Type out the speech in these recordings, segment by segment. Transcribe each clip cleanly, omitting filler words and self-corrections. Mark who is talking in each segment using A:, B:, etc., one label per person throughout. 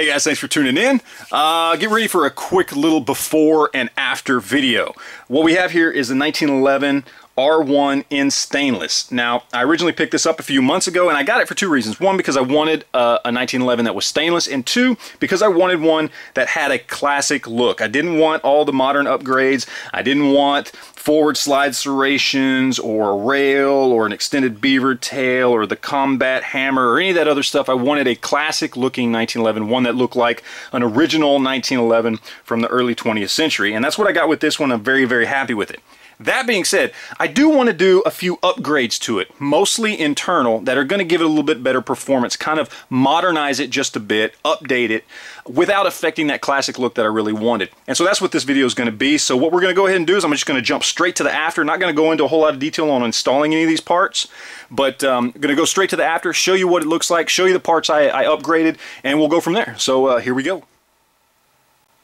A: Hey guys, thanks for tuning in. Get ready for a quick little before and after video. What we have here is a 1911 R1 in stainless. Now, I originally picked this up a few months ago, and I got it for two reasons. One, because I wanted a 1911 that was stainless, and two, because I wanted one that had a classic look. I didn't want all the modern upgrades. I didn't want forward slide serrations or a rail or an extended beaver tail or the combat hammer or any of that other stuff. I wanted a classic looking 1911, one that looked like an original 1911 from the early 20th century. And that's what I got with this one. I'm very, very happy with it. That being said, I do want to do a few upgrades to it, mostly internal, that are going to give it a little bit better performance, kind of modernize it just a bit, update it, without affecting that classic look that I really wanted. And so that's what this video is going to be. So what we're going to go ahead and do is I'm just going to jump straight to the after. Not going to go into a whole lot of detail on installing any of these parts, but I'm going to go straight to the after, show you what it looks like, show you the parts I upgraded, and we'll go from there. So here we go.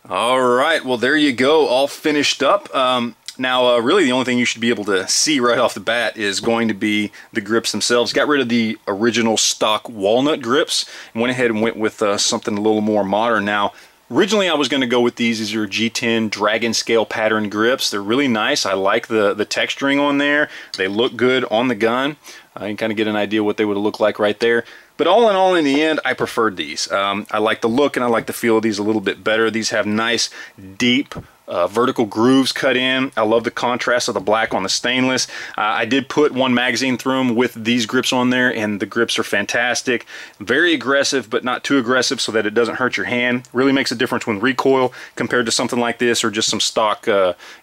A: All right, well there you go, all finished up. Now, really the only thing you should be able to see right off the bat is going to be the grips themselves. Got rid of the original stock walnut grips and went ahead and went with something a little more modern. Now, originally I was going to go with these as your G10 dragon scale pattern grips. They're really nice. I like the texturing on there. They look good on the gun. I can kind of get an idea what they would look like right there. But all in all, in the end, I preferred these. I like the look and I like the feel of these a little bit better. These have nice, deep, vertical grooves cut in. I love the contrast of the black on the stainless. I did put one magazine through them with these grips on there, and the grips are fantastic. Very aggressive, but not too aggressive so that it doesn't hurt your hand. Really makes a difference when recoil compared to something like this or just some stock,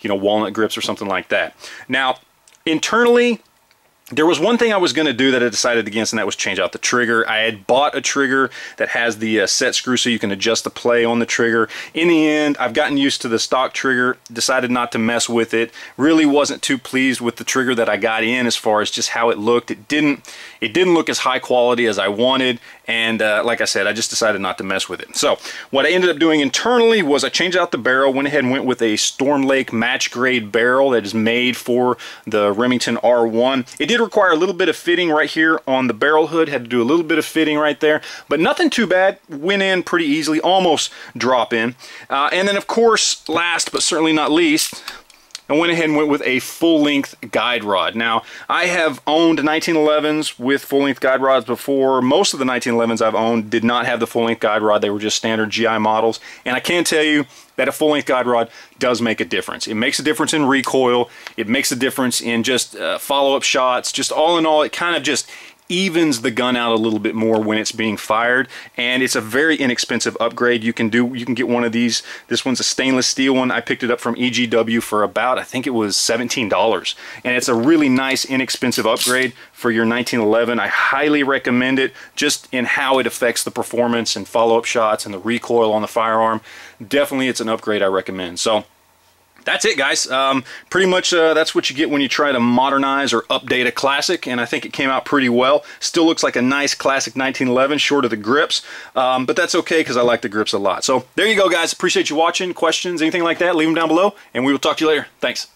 A: walnut grips or something like that. Now, internally, there was one thing I was going to do that I decided against, and that was change out the trigger. I had bought a trigger that has the set screw so you can adjust the play on the trigger. In the end, I've gotten used to the stock trigger, decided not to mess with it. Really wasn't too pleased with the trigger that I got in as far as just how it looked. It didn't look as high quality as I wanted, and like I said, I just decided not to mess with it. So what I ended up doing internally was I changed out the barrel, went ahead and went with a Storm Lake match grade barrel that is made for the Remington R1. It did require a little bit of fitting right here on the barrel hood, had to do a little bit of fitting right there, but nothing too bad. Went in pretty easily, almost drop in. And then of course, last but certainly not least, I went ahead and went with a full-length guide rod. Now, I have owned 1911s with full-length guide rods before. Most of the 1911s I've owned did not have the full-length guide rod. They were just standard GI models. And I can tell you that a full-length guide rod does make a difference. It makes a difference in recoil. It makes a difference in just follow-up shots. Just all in all, it kind of just evens the gun out a little bit more when it's being fired, and it's a very inexpensive upgrade. You can get one of these. This one's a stainless steel one. I picked it up from EGW for about, I think it was $17, and it's a really nice inexpensive upgrade for your 1911. I highly recommend it just in how it affects the performance and follow-up shots and the recoil on the firearm. Definitely it's an upgrade I recommend. So that's it, guys. Pretty much that's what you get when you try to modernize or update a classic, and I think it came out pretty well. Still looks like a nice classic 1911, short of the grips, but that's okay because I like the grips a lot. So there you go, guys. Appreciate you watching. Questions, anything like that, leave them down below, and we will talk to you later. Thanks.